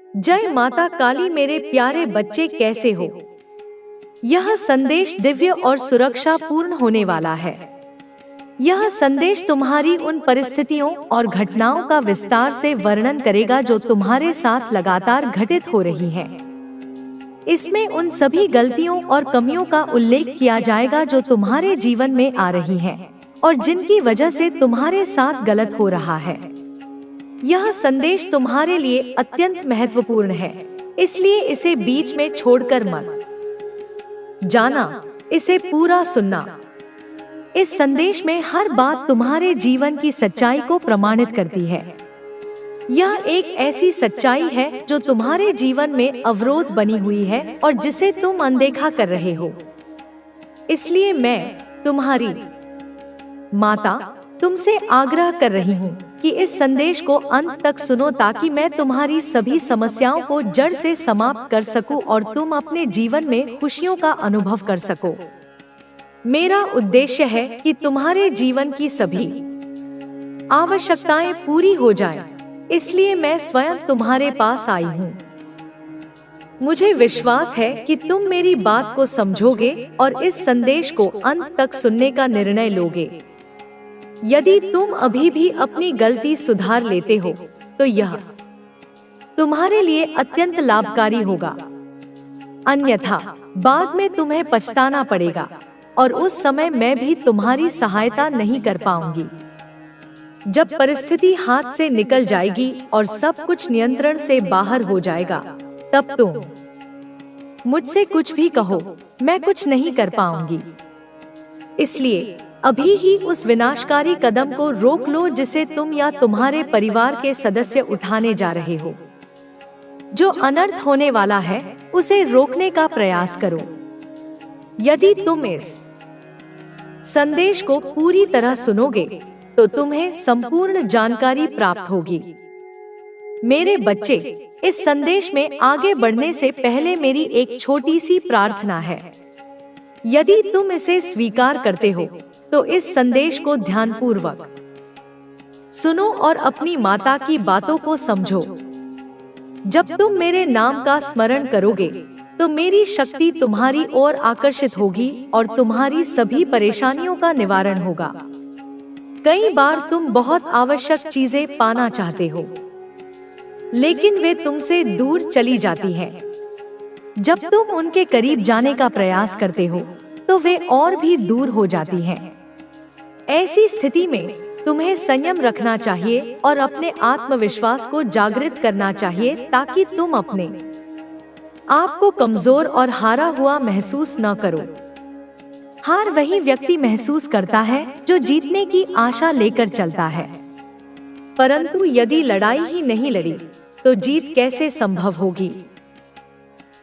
जय माता काली मेरे प्यारे बच्चे, कैसे हो? यह संदेश दिव्य और सुरक्षा पूर्ण होने वाला है। यह संदेश तुम्हारी उन परिस्थितियों और घटनाओं का विस्तार से वर्णन करेगा जो तुम्हारे साथ लगातार घटित हो रही हैं। इसमें उन सभी गलतियों और कमियों का उल्लेख किया जाएगा जो तुम्हारे जीवन में आ रही हैं और जिनकी वजह से तुम्हारे साथ गलत हो रहा है। यह संदेश तुम्हारे लिए अत्यंत महत्वपूर्ण है, इसलिए इसे बीच में छोड़कर मत जाना, इसे पूरा सुनना। इस संदेश में हर बात तुम्हारे जीवन की सच्चाई को प्रमाणित करती है। यह एक ऐसी सच्चाई है जो तुम्हारे जीवन में अवरोध बनी हुई है और जिसे तुम अनदेखा कर रहे हो। इसलिए मैं, तुम्हारी माता, तुमसे आग्रह कर रही हूँ कि इस संदेश को अंत तक सुनो ताकि मैं तुम्हारी सभी समस्याओं को जड़ से समाप्त कर सकूं और तुम अपने जीवन में खुशियों का अनुभव कर सको। मेरा उद्देश्य है कि तुम्हारे जीवन की सभी आवश्यकताएं पूरी हो जाएं, इसलिए मैं स्वयं तुम्हारे पास आई हूँ। मुझे विश्वास है कि तुम मेरी बात को समझोगे और इस संदेश को अंत तक सुनने का निर्णय लोगे। यदि तुम अभी भी अपनी गलती सुधार लेते हो तो यह तुम्हारे लिए अत्यंत लाभकारी होगा, अन्यथा बाद में तुम्हें पछताना पड़ेगा और उस समय मैं भी तुम्हारी सहायता नहीं कर पाऊंगी। जब परिस्थिति हाथ से निकल जाएगी और सब कुछ नियंत्रण से बाहर हो जाएगा, तब तुम मुझसे कुछ भी कहो, मैं कुछ नहीं कर पाऊंगी। इसलिए अभी ही उस विनाशकारी कदम को रोक लो जिसे तुम या तुम्हारे परिवार के सदस्य उठाने जा रहे हो। जो अनर्थ होने वाला है उसे रोकने का प्रयास करो। यदि तुम इस संदेश को पूरी तरह सुनोगे तो तुम्हें संपूर्ण जानकारी प्राप्त होगी। मेरे बच्चे, इस संदेश में आगे बढ़ने से पहले मेरी एक छोटी सी प्रार्थना है। यदि तुम इसे स्वीकार करते हो तो इस संदेश को ध्यानपूर्वक सुनो और अपनी माता की बातों को समझो। जब तुम मेरे नाम का स्मरण करोगे तो मेरी शक्ति तुम्हारी ओर आकर्षित होगी और तुम्हारी सभी परेशानियों का निवारण होगा। कई बार तुम बहुत आवश्यक चीजें पाना चाहते हो, लेकिन वे तुमसे दूर चली जाती हैं। जब तुम उनके करीब जाने का प्रयास करते हो तो वे और भी दूर हो जाती हैं। ऐसी स्थिति में तुम्हें संयम रखना चाहिए और अपने आत्मविश्वास को जागृत करना चाहिए ताकि तुम अपने आप को कमजोर और हारा हुआ महसूस न करो। हार वही व्यक्ति महसूस करता है जो जीतने की आशा लेकर चलता है, परंतु यदि लड़ाई ही नहीं लड़ी तो जीत कैसे संभव होगी?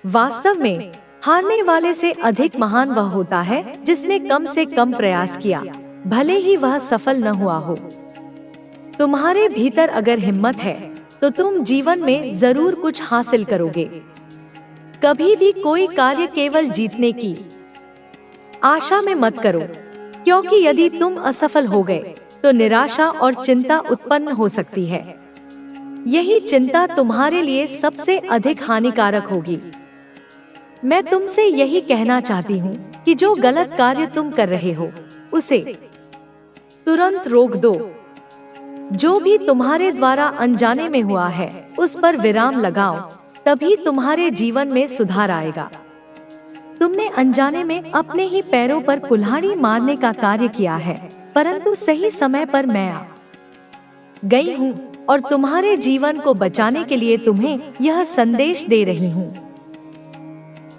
वास्तव में हारने वाले से अधिक महान वह होता है जिसने कम से कम प्रयास किया, भले ही वह सफल न हुआ हो। तुम्हारे भीतर अगर हिम्मत है तो तुम जीवन में जरूर कुछ हासिल करोगे। कभी भी कोई कार्य केवल जीतने की आशा में मत करो, क्योंकि यदि तुम असफल हो गए तो निराशा और चिंता उत्पन्न हो सकती है। यही चिंता तुम्हारे लिए सबसे अधिक हानिकारक होगी। मैं तुमसे यही कहना चाहती हूँ कि जो गलत कार्य तुम कर रहे हो उसे तुरंत रोक दो। जो भी तुम्हारे द्वारा अनजाने में हुआ है उस पर विराम लगाओ, तभी तुम्हारे जीवन में सुधार आएगा। तुमने अनजाने में अपने ही पैरों पर कुल्हाड़ी मारने का कार्य किया है, परंतु सही समय पर मैं आ गई हूँ और तुम्हारे जीवन को बचाने के लिए तुम्हें यह संदेश दे रही हूँ।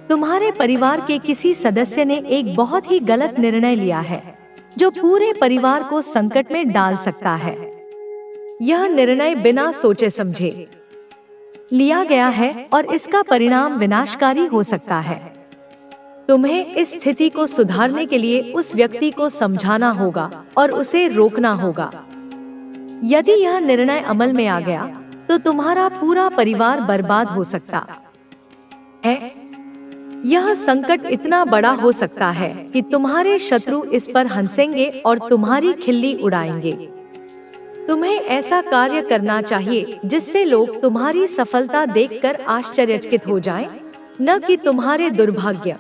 तुम्हारे परिवार के किसी सदस्य ने एक बहुत ही गलत निर्णय लिया है जो पूरे परिवार को संकट में डाल सकता है। यह निर्णय बिना सोचे समझे लिया गया है और इसका परिणाम विनाशकारी हो सकता है। तुम्हें इस स्थिति को सुधारने के लिए उस व्यक्ति को समझाना होगा और उसे रोकना होगा। यदि यह निर्णय अमल में आ गया तो तुम्हारा पूरा परिवार बर्बाद हो सकता है। यह संकट इतना बड़ा हो सकता है कि तुम्हारे शत्रु इस पर हंसेंगे और तुम्हारी खिल्ली उड़ाएंगे। तुम्हें ऐसा कार्य करना चाहिए जिससे लोग तुम्हारी सफलता देखकर आश्चर्यचकित हो जाएं, न कि तुम्हारे दुर्भाग्य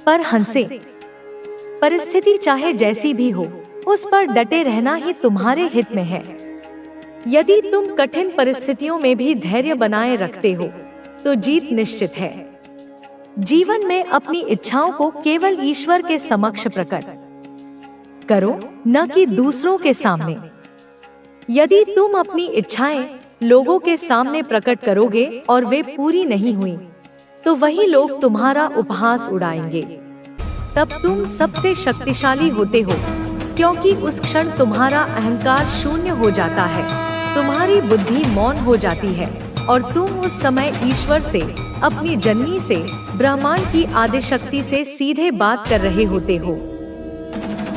पर हंसे। परिस्थिति चाहे जैसी भी हो, उस पर डटे रहना ही तुम्हारे हित में है। यदि तुम कठिन परिस्थितियों में भी धैर्य बनाए रखते हो, तो जीत निश्चित है। जीवन में अपनी इच्छाओं को केवल ईश्वर के समक्ष प्रकट करो, न कि दूसरों के सामने। यदि तुम अपनी इच्छाएं लोगों के सामने प्रकट करोगे और वे पूरी नहीं हुई, तो वही लोग तुम्हारा उपहास उड़ाएंगे। तब तुम सबसे शक्तिशाली होते हो, क्योंकि उस क्षण तुम्हारा अहंकार शून्य हो जाता है, तुम्हारी बुद्धि मौन हो जाती है और तुम उस समय ईश्वर से, अपनी जननी से, ब्रह्मांड की आदिशक्ति से सीधे बात कर रहे होते हो।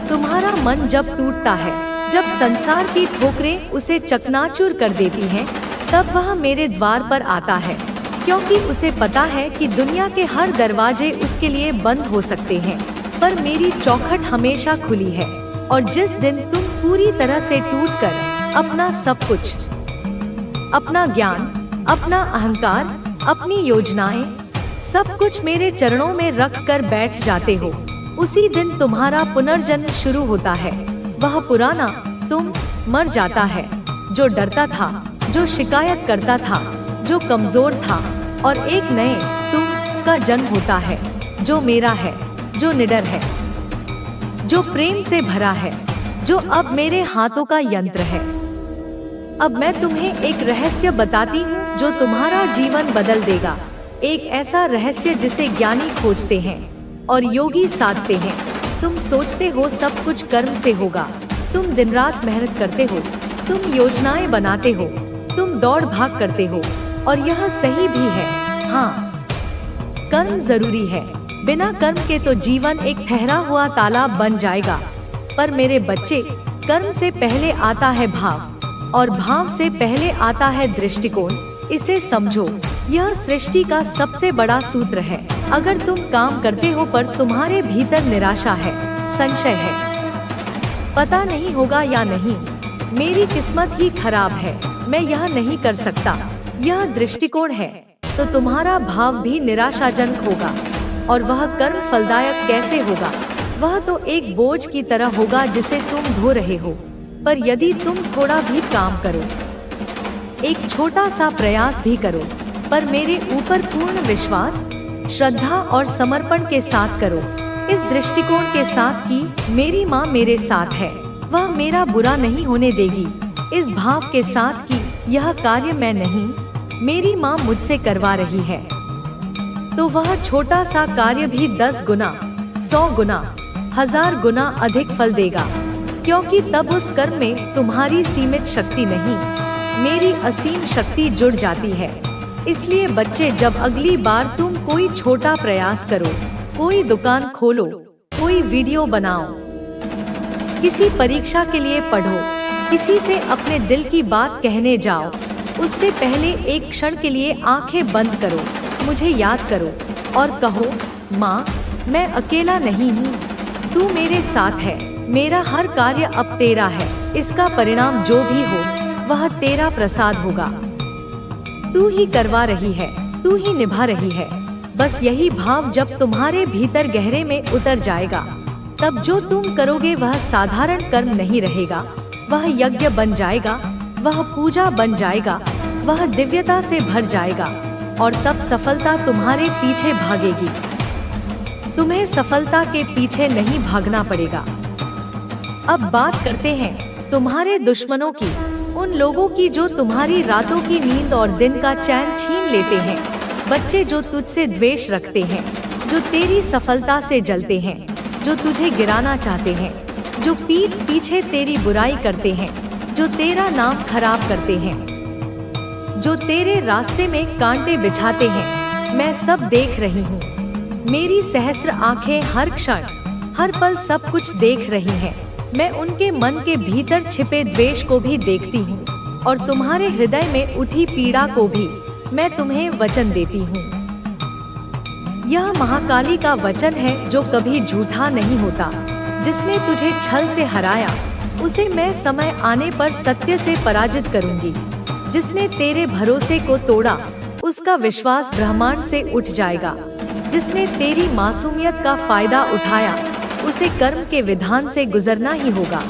तुम्हारा मन जब टूटता है, जब संसार की ठोकरें उसे चकनाचूर कर देती हैं, तब वह मेरे द्वार पर आता है, क्योंकि उसे पता है कि दुनिया के हर दरवाजे उसके लिए बंद हो सकते हैं, पर मेरी चौखट हमेशा खुली है। और जिस दिन तुम पूरी तरह से टूटकर अपना सब कुछ, अपना ज्ञान, अपना अहंकार, अपनी योजनाएं, सब कुछ मेरे चरणों में रख कर बैठ जाते हो, उसी दिन तुम्हारा पुनर्जन्म शुरू होता है। वह पुराना तुम मर जाता है, जो डरता था, जो शिकायत करता था, जो कमजोर था, और एक नए तुम का जन्म होता है, जो मेरा है, जो निडर है, जो प्रेम से भरा है, जो अब मेरे हाथों का यंत्र है। अब मैं तुम्हें एक रहस्य बताती हूँ जो तुम्हारा जीवन बदल देगा। एक ऐसा रहस्य जिसे ज्ञानी खोजते हैं और योगी साधते हैं। तुम सोचते हो सब कुछ कर्म से होगा, तुम दिन रात मेहनत करते हो, तुम योजनाएं बनाते हो, तुम दौड़ भाग करते हो, और यह सही भी है। हाँ, कर्म जरूरी है, बिना कर्म के तो जीवन एक ठहरा हुआ तालाब बन जाएगा। पर मेरे बच्चे, कर्म से पहले आता है भाव, और भाव से पहले आता है दृष्टिकोण। इसे समझो, यह सृष्टि का सबसे बड़ा सूत्र है। अगर तुम काम करते हो पर तुम्हारे भीतर निराशा है, संशय है, पता नहीं होगा या नहीं, मेरी किस्मत ही खराब है, मैं यह नहीं कर सकता, यह दृष्टिकोण है, तो तुम्हारा भाव भी निराशाजनक होगा। और वह कर्म फलदायक कैसे होगा? वह तो एक बोझ की तरह होगा जिसे तुम ढो रहे हो। पर यदि तुम थोड़ा भी काम करो, एक छोटा सा प्रयास भी करो, पर मेरे ऊपर पूर्ण विश्वास, श्रद्धा और समर्पण के साथ करो, इस दृष्टिकोण के साथ कि मेरी माँ मेरे साथ है, वह मेरा बुरा नहीं होने देगी, इस भाव के साथ कि यह कार्य मैं नहीं, मेरी माँ मुझसे करवा रही है, तो वह छोटा सा कार्य भी 10 गुना, 100 गुना, 1000 गुना अधिक फल देगा। क्योंकि तब उस कर्म में तुम्हारी सीमित शक्ति नहीं, मेरी असीम शक्ति जुड़ जाती है। इसलिए बच्चे, जब अगली बार तुम कोई छोटा प्रयास करो, कोई दुकान खोलो, कोई वीडियो बनाओ, किसी परीक्षा के लिए पढ़ो, किसी से अपने दिल की बात कहने जाओ, उससे पहले एक क्षण के लिए आंखें बंद करो, मुझे याद करो और कहो, माँ, मैं अकेला नहीं हूँ, तू मेरे साथ है, मेरा हर कार्य अब तेरा है, इसका परिणाम जो भी हो वह तेरा प्रसाद होगा, तू ही करवा रही है, तू ही निभा रही है। बस यही भाव जब तुम्हारे भीतर गहरे में उतर जाएगा, तब जो तुम करोगे वह साधारण कर्म नहीं रहेगा, वह यज्ञ बन जाएगा, वह पूजा बन जाएगा, वह दिव्यता से भर जाएगा, और तब सफलता तुम्हारे पीछे भागेगी। तुम्हें सफलता के पीछे नहीं भागना पड़ेगा। अब बात करते हैं तुम्हारे दुश्मनों की, उन लोगों की जो तुम्हारी रातों की नींद और दिन का चैन छीन लेते हैं। बच्चे जो तुझसे द्वेष रखते हैं, जो तेरी सफलता से जलते हैं, जो तुझे गिराना चाहते हैं, जो पीठ पीछे तेरी बुराई करते हैं, जो तेरा नाम खराब करते हैं, जो तेरे रास्ते में कांटे बिछाते हैं, मैं सब देख रही हूँ। मेरी सहस्र आंखें हर क्षण, हर पल सब कुछ देख रही हैं। मैं उनके मन के भीतर छिपे द्वेष को भी देखती हूँ, और तुम्हारे हृदय में उठी पीड़ा को भी मैं तुम्हें वचन देती हूँ। यह महाकाली का वचन है जो कभी झूठा नहीं होता, जिसने तुझे छल से हराया, उसे मैं समय आने पर सत्य से पराजित करूंगी। जिसने तेरे भरोसे को तोड़ा, उसका विश्वास ब्रह्मांड से उठ जाएगा। जिसने तेरी मासूमियत का फायदा उठाया, उसे कर्म के विधान से गुजरना ही होगा।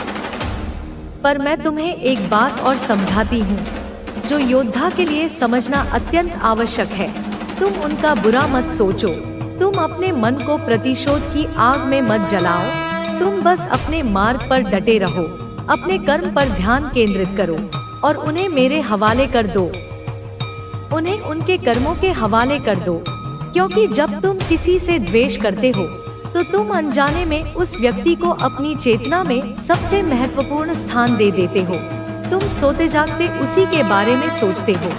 पर मैं तुम्हें एक बात और समझाती हूँ, जो योद्धा के लिए समझना अत्यंत आवश्यक है। तुम उनका बुरा मत सोचो। तुम अपने मन को प्रतिशोध की आग में मत जलाओ। तुम बस अपने मार्ग पर डटे रहो, अपने कर्म पर ध्यान केंद्रित करो और उन्हें मेरे हवाले कर दो। उन्हें उनके कर्मों के हवाले कर दो, क्योंकि जब तुम किसी से द्वेष करते हो तो तुम अनजाने में उस व्यक्ति को अपनी चेतना में सबसे महत्वपूर्ण स्थान दे देते हो। तुम सोते जागते उसी के बारे में सोचते हो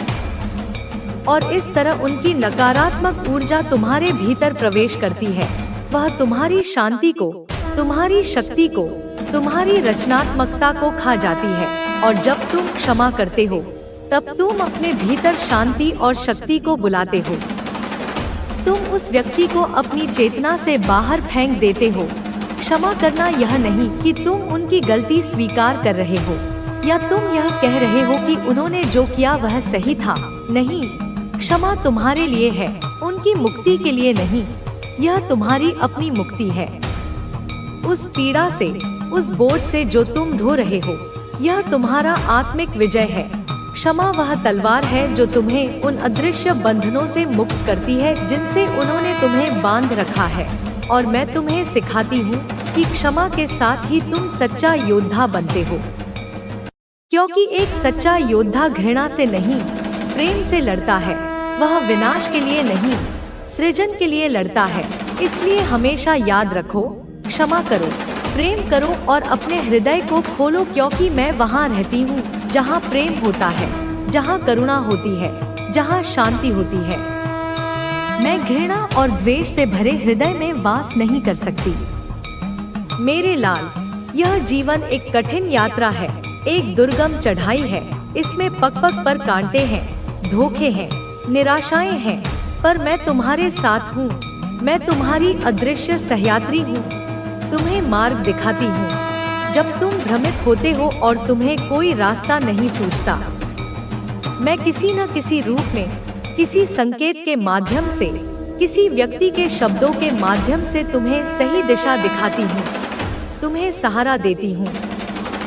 और इस तरह उनकी नकारात्मक ऊर्जा तुम्हारे भीतर प्रवेश करती है। वह तुम्हारी शांति को, तुम्हारी शक्ति को, तुम्हारी रचनात्मकता को खा जाती है। और जब तुम क्षमा करते हो, तब तुम अपने भीतर शांति और शक्ति को बुलाते हो। तुम उस व्यक्ति को अपनी चेतना से बाहर फेंक देते हो। क्षमा करना यह नहीं कि तुम उनकी गलती स्वीकार कर रहे हो या तुम यह कह रहे हो कि उन्होंने जो किया वह सही था। नहीं, क्षमा तुम्हारे लिए है, उनकी मुक्ति के लिए नहीं। यह तुम्हारी अपनी मुक्ति है। उस पीड़ा से, उस बोझ से जो तुम ढो रहे हो, यह तुम्हारा आत्मिक विजय है। क्षमा वह तलवार है जो तुम्हें उन अदृश्य बंधनों से मुक्त करती है जिनसे उन्होंने तुम्हें बांध रखा है। और मैं तुम्हें सिखाती हूँ कि क्षमा के साथ ही तुम सच्चा योद्धा बनते हो। क्योंकि एक सच्चा योद्धा घृणा से नहीं, प्रेम से लड़ता है। वह विनाश के लिए नहीं, सृजन के लिए लड़ता है। इसलिए हमेशा याद रखो, क्षमा करो, प्रेम करो और अपने हृदय को खोलो, क्योंकि मैं वहाँ रहती हूँ जहाँ प्रेम होता है, जहाँ करुणा होती है, जहाँ शांति होती है। मैं घृणा और द्वेष से भरे हृदय में वास नहीं कर सकती। मेरे लाल, यह जीवन एक कठिन यात्रा है, एक दुर्गम चढ़ाई है। इसमें पग-पग पर कांटे हैं, धोखे हैं, निराशाएं हैं, पर मैं तुम्हारे साथ हूँ। मैं तुम्हारी अदृश्य सहयात्री हूँ, तुम्हें मार्ग दिखाती हूँ जब तुम भ्रमित होते हो और तुम्हें कोई रास्ता नहीं सूझता। मैं किसी न किसी रूप में, किसी संकेत के माध्यम से, किसी व्यक्ति के शब्दों के माध्यम से तुम्हें सही दिशा दिखाती हूँ, तुम्हें सहारा देती हूँ।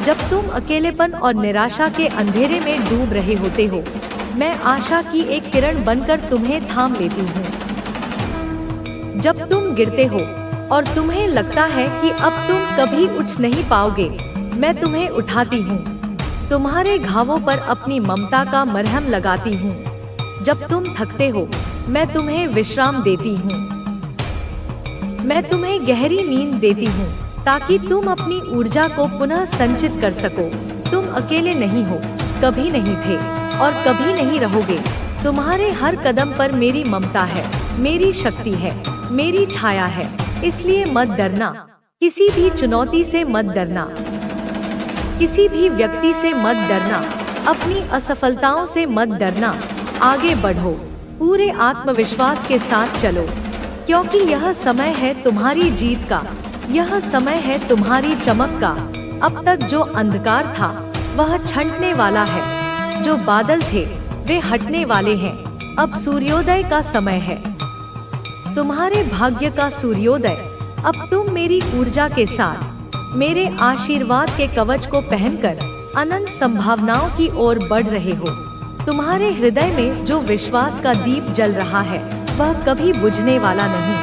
जब तुम अकेलेपन और निराशा के अंधेरे में डूब रहे होते हो, मैं आशा की एक किरण बनकर तुम्हें थाम लेती हूँ। जब तुम गिरते हो और तुम्हें लगता है कि अब तुम कभी उठ नहीं पाओगे, मैं तुम्हें उठाती हूँ। तुम्हारे घावों पर अपनी ममता का मरहम लगाती हूँ। जब तुम थकते हो, मैं तुम्हें विश्राम देती हूँ। मैं तुम्हें गहरी नींद देती हूँ ताकि तुम अपनी ऊर्जा को पुनः संचित कर सको। तुम अकेले नहीं हो, कभी नहीं थे और कभी नहीं रहोगे। तुम्हारे हर कदम पर मेरी ममता है, मेरी शक्ति है, मेरी छाया है। इसलिए मत डरना, किसी भी चुनौती से मत डरना, किसी भी व्यक्ति से मत डरना, अपनी असफलताओं से मत डरना। आगे बढ़ो, पूरे आत्मविश्वास के साथ चलो, क्योंकि यह समय है तुम्हारी जीत का, यह समय है तुम्हारी चमक का। अब तक जो अंधकार था वह छंटने वाला है, जो बादल थे वे हटने वाले हैं। अब सूर्योदय का समय है, तुम्हारे भाग्य का सूर्योदय। अब तुम मेरी ऊर्जा के साथ, मेरे आशीर्वाद के कवच को पहनकर अनंत संभावनाओं की ओर बढ़ रहे हो। तुम्हारे हृदय में जो विश्वास का दीप जल रहा है, वह कभी बुझने वाला नहीं।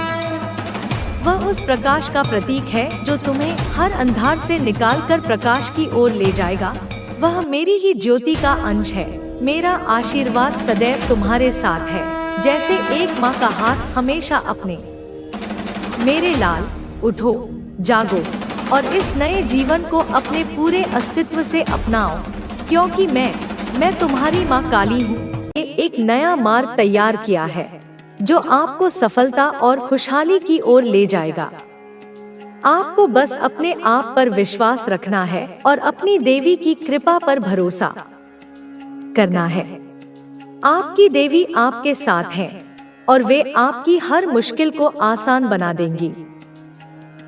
वह उस प्रकाश का प्रतीक है जो तुम्हें हर अंधार से निकालकर प्रकाश की ओर ले जाएगा। वह मेरी ही ज्योति का अंश है। मेरा आशीर्वाद सदैव तुम्हारे साथ है, जैसे एक माँ का हाथ हमेशा अपने। मेरे लाल, उठो, जागो और इस नए जीवन को अपने पूरे अस्तित्व से अपनाओ, क्योंकि मैं तुम्हारी माँ काली हूँ। एक नया मार्ग तैयार किया है जो आपको सफलता और खुशहाली की ओर ले जाएगा। आपको बस अपने आप पर विश्वास रखना है और अपनी देवी की कृपा पर भरोसा करना है। आपकी देवी आपके साथ है और वे आपकी हर मुश्किल को आसान बना देंगी।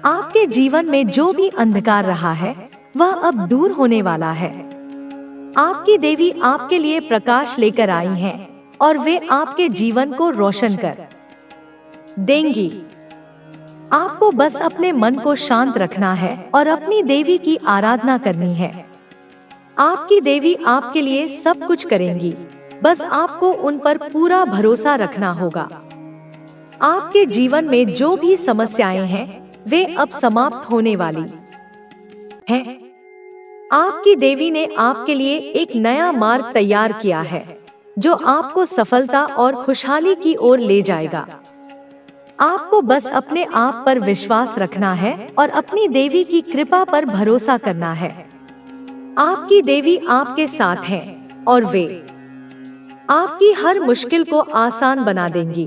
आपके जीवन में जो भी अंधकार रहा है, वह अब दूर होने वाला है। आपकी देवी आपके लिए प्रकाश लेकर आई हैं और वे आपके जीवन को रोशन कर देंगी। आपको बस अपने मन को शांत रखना है और अपनी देवी की आराधना करनी है। आपकी देवी आपके लिए सब कुछ करेंगी, बस आपको उन पर पूरा भरोसा रखना होगा। आपके जीवन में जो भी समस्याएं हैं वे अब समाप्त होने वाली हैं। आपकी देवी ने आपके लिए एक नया मार्ग तैयार किया है जो आपको सफलता और खुशहाली की ओर ले जाएगा। आपको बस अपने आप पर विश्वास रखना है और अपनी देवी की कृपा पर भरोसा करना है। आपकी देवी आपके साथ है और वे आपकी हर मुश्किल को आसान बना देंगी।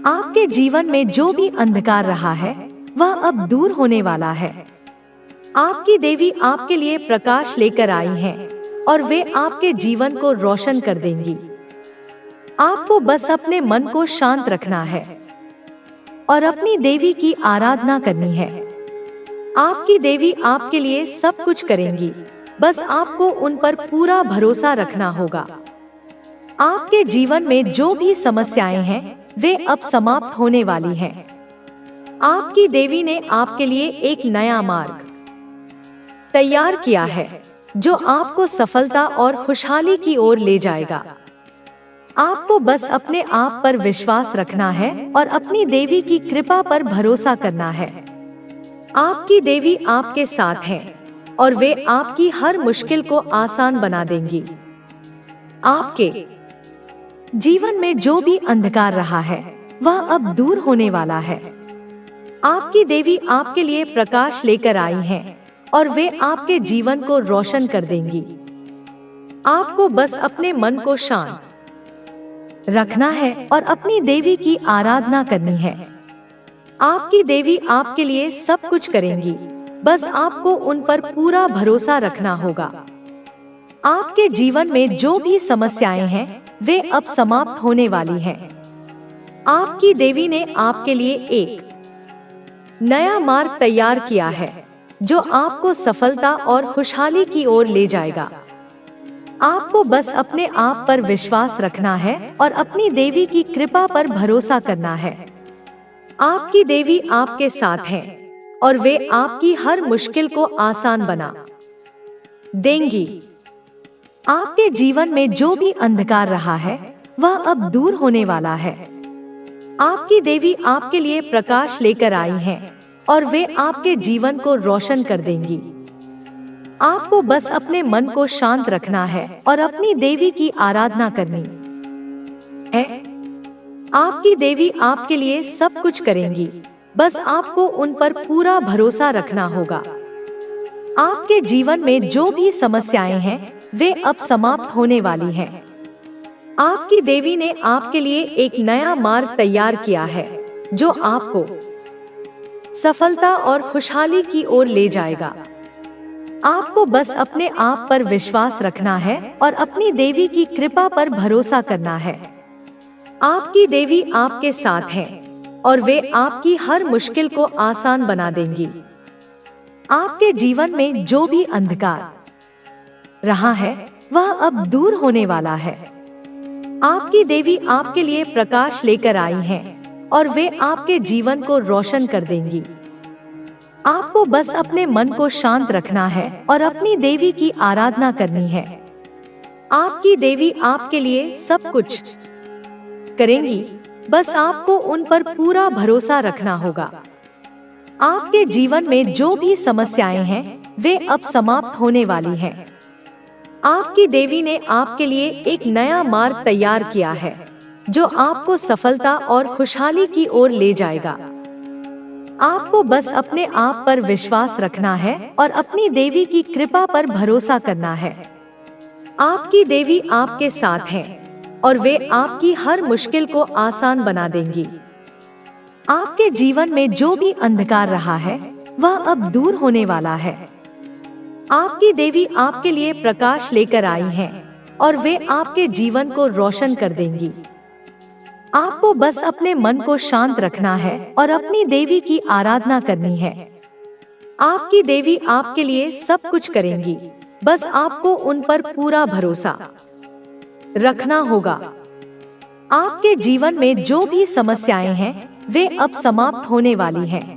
आपके जीवन में जो भी अंधकार रहा है वह अब दूर होने वाला है। आपकी देवी आपके लिए प्रकाश लेकर आई हैं और वे आपके जीवन को रोशन कर देंगी। आपको बस अपने मन को शांत रखना है और अपनी देवी की आराधना करनी है। आपकी देवी आपके लिए सब कुछ करेंगी, बस आपको उन पर पूरा भरोसा रखना होगा। आपके जीवन में जो भी समस्याएं हैं वे अब समाप्त होने वाली हैं। आपकी देवी ने आपके लिए एक नया मार्ग तैयार किया है जो आपको सफलता और खुशहाली की ओर ले जाएगा। आपको बस अपने आप पर विश्वास रखना है और अपनी देवी की कृपा पर भरोसा करना है। आपकी देवी आपके साथ है और वे आपकी हर मुश्किल को आसान बना देंगी। आपके जीवन में जो भी अंधकार रहा है वह अब दूर होने वाला है। आपकी देवी आपके लिए प्रकाश लेकर आई हैं और वे आपके जीवन को रोशन कर देंगी। आपको बस अपने मन को शांत रखना है और अपनी देवी की आराधना करनी है। आपकी देवी आपके लिए सब कुछ करेंगी, बस आपको उन पर पूरा भरोसा रखना होगा। आपके जीवन में जो भी समस्याएं हैं वे अब समाप्त होने वाली हैं। आपकी देवी ने आपके लिए एक नया मार्ग तैयार किया है जो आपको सफलता और खुशहाली की ओर ले जाएगा। आपको बस अपने आप पर विश्वास रखना है और अपनी देवी की कृपा पर भरोसा करना है। आपकी देवी आपके साथ है और वे आपकी हर मुश्किल को आसान बना देंगी। आपके जीवन में जो भी अंधकार रहा है वह अब दूर होने वाला है। आपकी देवी आपके लिए प्रकाश लेकर आई हैं और वे आपके जीवन को रोशन कर देंगी। आपको बस अपने मन को शांत रखना है और अपनी देवी की आराधना करनी है। आपकी देवी आपके लिए सब कुछ करेंगी, बस आपको उन पर पूरा भरोसा रखना होगा। आपके जीवन में जो भी समस्याएं हैं वे अब समाप्त होने वाली हैं। आपकी देवी ने आपके लिए एक नया मार्ग तैयार किया है जो आपको सफलता और खुशहाली की ओर ले जाएगा। आपको बस अपने आप पर विश्वास रखना है और अपनी देवी की कृपा पर भरोसा करना है। आपकी देवी आपके साथ है और वे आपकी हर मुश्किल को आसान बना देंगी। आपके जीवन में जो भी अंधकार रहा है वह अब दूर होने वाला है। आपकी देवी आपके लिए प्रकाश लेकर आई हैं और वे आपके जीवन को रोशन कर देंगी। आपको बस अपने मन को शांत रखना है और अपनी देवी की आराधना करनी है। आपकी देवी आपके लिए सब कुछ करेंगी, बस आपको उन पर पूरा भरोसा रखना होगा। आपके जीवन में जो भी समस्याएं हैं वे अब समाप्त होने वाली हैं। आपकी देवी ने आपके लिए एक नया मार्ग तैयार किया है जो आपको सफलता और खुशहाली की ओर ले जाएगा। आपको बस अपने आप पर विश्वास रखना है और अपनी देवी की कृपा पर भरोसा करना है। आपकी देवी आपके साथ है और वे आपकी हर मुश्किल को आसान बना देंगी। आपके जीवन में जो भी अंधकार रहा है वह अब दूर होने वाला है। आपकी देवी आपके लिए प्रकाश लेकर आई हैं और वे आपके जीवन को रोशन कर देंगी। आपको बस अपने मन को शांत रखना है और अपनी देवी की आराधना करनी है। आपकी देवी आपके लिए सब कुछ करेंगी, बस आपको उन पर पूरा भरोसा रखना होगा। आपके जीवन में जो भी समस्याएं हैं वे अब समाप्त होने वाली हैं।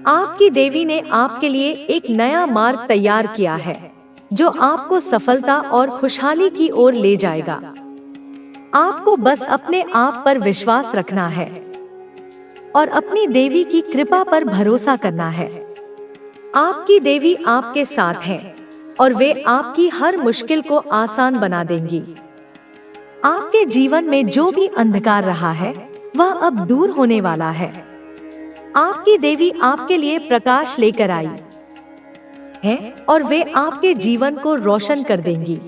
आपकी देवी ने आपके लिए एक नया मार्ग तैयार किया है जो आपको सफलता और खुशहाली की ओर ले जाएगा। आपको बस अपने आप पर विश्वास रखना है और अपनी देवी की कृपा पर भरोसा करना है। आपकी देवी आपके साथ है और वे आपकी हर मुश्किल को आसान बना देंगी। आपके जीवन में जो भी अंधकार रहा है वह अब दूर होने वाला है। आपकी देवी आपके लिए प्रकाश लेकर आई है और वे आपके जीवन को रोशन कर देंगी।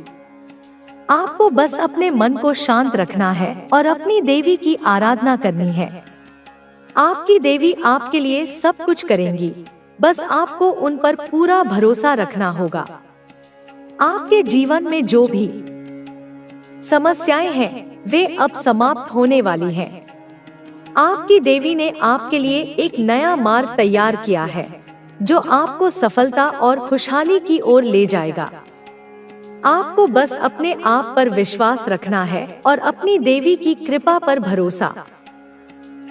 आपको बस अपने मन को शांत रखना है और अपनी देवी की आराधना करनी है। आपकी देवी आपके लिए सब कुछ करेंगी, बस आपको उन पर पूरा भरोसा रखना होगा। आपके जीवन में जो भी समस्याएं हैं वे अब समाप्त होने वाली हैं। आपकी देवी ने आपके लिए एक नया मार्ग तैयार किया है जो आपको सफलता और खुशहाली की ओर ले जाएगा। आपको बस अपने आप पर विश्वास रखना है और अपनी देवी की कृपा पर भरोसा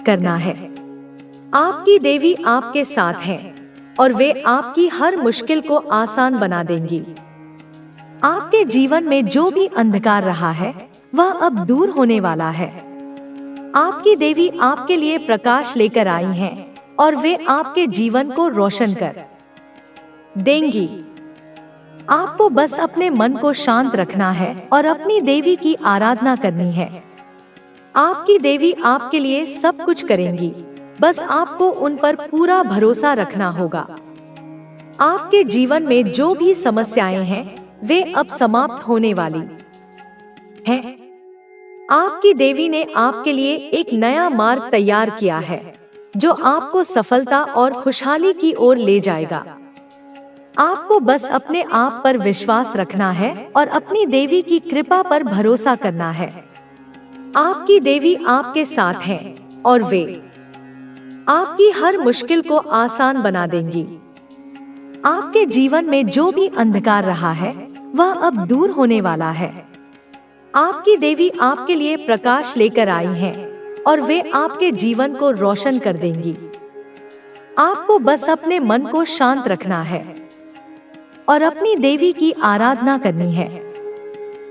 करना है। आपकी देवी आपके साथ है और वे आपकी हर मुश्किल को आसान बना देंगी। आपके जीवन में जो भी अंधकार रहा है वह अब दूर होने वाला है। आपकी देवी आपके लिए प्रकाश लेकर आई हैं और वे आपके जीवन को रोशन कर देंगी। आपको बस अपने मन को शांत रखना है और अपनी देवी की आराधना करनी है। आपकी देवी आपके लिए सब कुछ करेंगी, बस आपको उन पर पूरा भरोसा रखना होगा। आपके जीवन में जो भी समस्याएं हैं वे अब समाप्त होने वाली हैं। आपकी देवी ने आपके लिए एक नया मार्ग तैयार किया है जो आपको सफलता और खुशहाली की ओर ले जाएगा। आपको बस अपने आप पर विश्वास रखना है और अपनी देवी की कृपा पर भरोसा करना है। आपकी देवी आपके साथ है और वे आपकी हर मुश्किल को आसान बना देंगी। आपके जीवन में जो भी अंधकार रहा है वह अब दूर होने वाला है। आपकी देवी आपके लिए प्रकाश लेकर आई हैं और वे आपके जीवन को रोशन कर देंगी। आपको बस अपने मन को शांत रखना है और अपनी देवी की आराधना करनी है।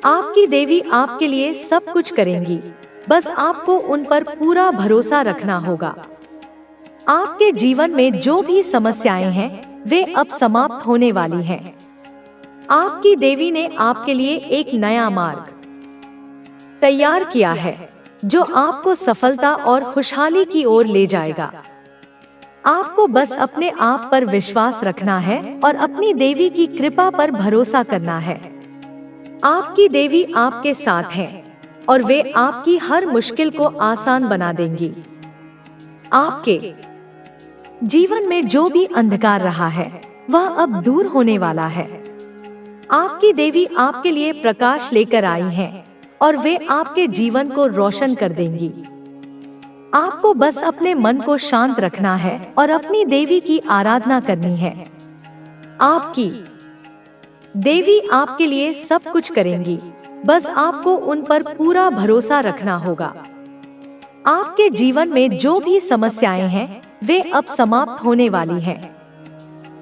आपकी देवी आपके लिए सब कुछ करेंगी, बस आपको उन पर पूरा भरोसा रखना होगा। आपके जीवन में जो भी समस्याएं हैं वे अब समाप्त होने वाली हैं। आपकी देवी ने आपके लिए एक नया मार्ग तैयार किया है जो आपको सफलता और खुशहाली की ओर ले जाएगा। आपको बस अपने आप पर विश्वास रखना है और अपनी देवी की कृपा पर भरोसा करना है। आपकी देवी आपके साथ है और वे आपकी हर मुश्किल को आसान बना देंगी। आपके जीवन में जो भी अंधकार रहा है वह अब दूर होने वाला है। आपकी देवी आपके लिए प्रकाश लेकर आई हैं और वे आपके जीवन को रोशन कर देंगी। आपको बस अपने मन को शांत रखना है और अपनी देवी की आराधना करनी है। आपकी देवी आपके लिए सब कुछ करेंगी, बस आपको उन पर पूरा भरोसा रखना होगा। आपके जीवन में जो भी समस्याएं हैं वे अब समाप्त होने वाली हैं।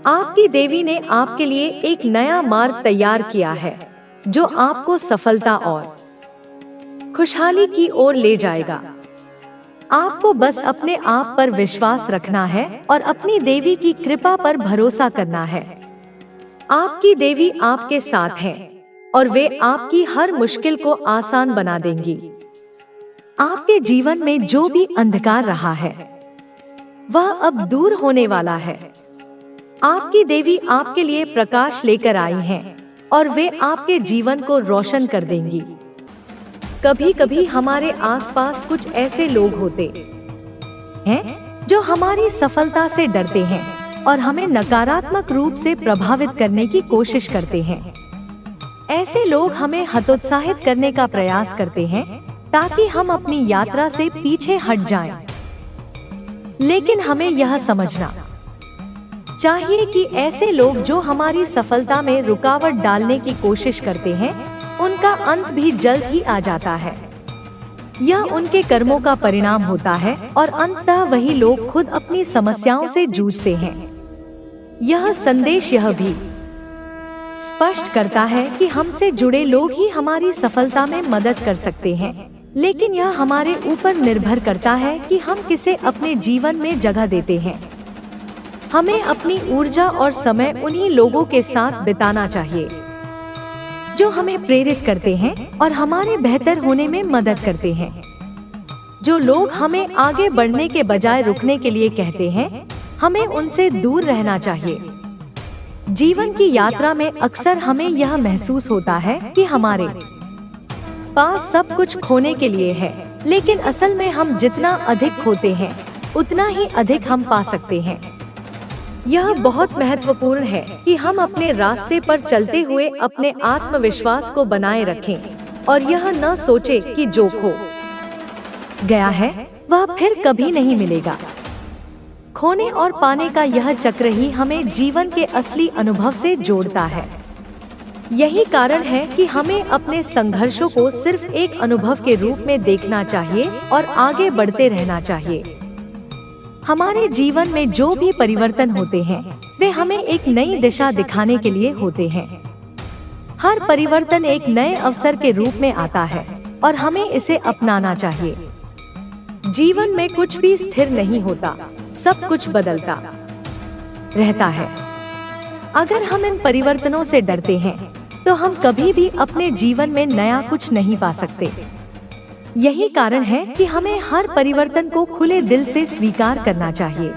आपकी देवी ने आपके लिए एक नया मार्ग तैयार किया है जो आपको सफलता और खुशहाली की ओर ले जाएगा। आपको बस अपने आप पर विश्वास रखना है और अपनी देवी की कृपा पर भरोसा करना है। आपकी देवी आपके साथ है और वे आपकी हर मुश्किल को आसान बना देंगी। आपके जीवन में जो भी अंधकार रहा है वह अब दूर होने वाला है। आपकी देवी आपके लिए प्रकाश लेकर आई हैं और वे आपके जीवन को रोशन कर देंगी। कभी कभी हमारे आसपास कुछ ऐसे लोग होते हैं जो हमारी सफलता से डरते हैं और हमें नकारात्मक रूप से प्रभावित करने की कोशिश करते हैं। ऐसे लोग हमें हतोत्साहित करने का प्रयास करते हैं ताकि हम अपनी यात्रा से पीछे हट जाएं। लेकिन हमें यह समझना चाहिए कि ऐसे लोग जो हमारी सफलता में रुकावट डालने की कोशिश करते हैं, उनका अंत भी जल्द ही आ जाता है। यह उनके कर्मों का परिणाम होता है और अंततः वही लोग खुद अपनी समस्याओं से जूझते हैं। यह संदेश यह भी स्पष्ट करता है कि हमसे जुड़े लोग ही हमारी सफलता में मदद कर सकते हैं, लेकिन यह हमारे ऊपर निर्भर करता है कि हम किसे अपने जीवन में जगह देते हैं। हमें अपनी ऊर्जा और समय उन्हीं लोगों के साथ बिताना चाहिए जो हमें प्रेरित करते हैं और हमारे बेहतर होने में मदद करते हैं। जो लोग हमें आगे बढ़ने के बजाय रुकने के लिए कहते हैं, हमें उनसे दूर रहना चाहिए। जीवन की यात्रा में अक्सर हमें यह महसूस होता है कि हमारे पास सब कुछ खोने के लिए है, लेकिन असल में हम जितना अधिक खोते हैं, उतना ही अधिक हम पा सकते हैं। यह बहुत महत्वपूर्ण है कि हम अपने रास्ते पर चलते हुए अपने आत्मविश्वास को बनाए रखें और यह न सोचे कि जो खो गया है वह फिर कभी नहीं मिलेगा। खोने और पाने का यह चक्र ही हमें जीवन के असली अनुभव से जोड़ता है। यही कारण है कि हमें अपने संघर्षों को सिर्फ एक अनुभव के रूप में देखना चाहिए और आगे बढ़ते रहना चाहिए। हमारे जीवन में जो भी परिवर्तन होते हैं, वे हमें एक नई दिशा दिखाने के लिए होते हैं। हर परिवर्तन एक नए अवसर के रूप में आता है और हमें इसे अपनाना चाहिए। जीवन में कुछ भी स्थिर नहीं होता, सब कुछ बदलता रहता है। अगर हम इन परिवर्तनों से डरते हैं, तो हम कभी भी अपने जीवन में नया कुछ नहीं पा सकते। यही कारण है कि हमें हर परिवर्तन को खुले दिल से स्वीकार करना चाहिए।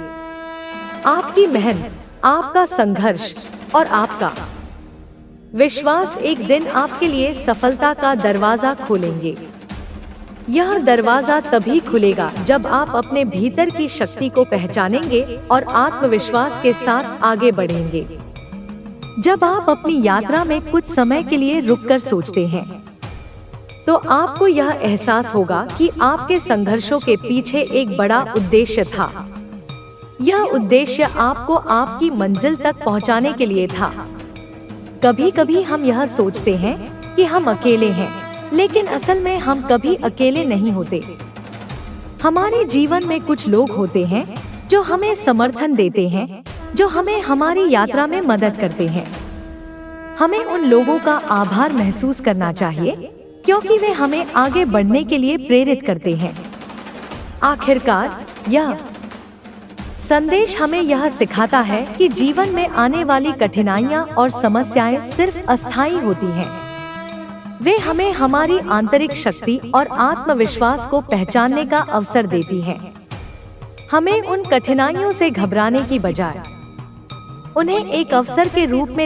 आपकी मेहनत, आपका संघर्ष और आपका विश्वास एक दिन आपके लिए सफलता का दरवाजा खोलेंगे। यह दरवाजा तभी खुलेगा जब आप अपने भीतर की शक्ति को पहचानेंगे और आत्मविश्वास के साथ आगे बढ़ेंगे। जब आप अपनी यात्रा में कुछ समय के लिए रुककर सोचते हैं, तो आपको यह एहसास होगा कि आपके संघर्षों के पीछे एक बड़ा उद्देश्य था। यह उद्देश्य आपको आपकी मंजिल तक पहुंचाने के लिए था। कभी कभी हम यह सोचते हैं कि हम अकेले हैं, लेकिन असल में हम कभी अकेले नहीं होते। हमारे जीवन में कुछ लोग होते हैं जो हमें समर्थन देते हैं, जो हमें हमारी यात्रा में मदद करते हैं। हमें उन लोगों का आभार महसूस करना चाहिए, क्योंकि वे हमें आगे बढ़ने के लिए प्रेरित करते हैं। आखिरकार यह संदेश हमें यह सिखाता है कि जीवन में आने वाली कठिनाइयां और समस्याएं सिर्फ अस्थायी होती हैं। वे हमें हमारी आंतरिक शक्ति और आत्मविश्वास को पहचानने का अवसर देती हैं। हमें उन कठिनाइयों से घबराने की बजाय उन्हें एक अवसर के रूप में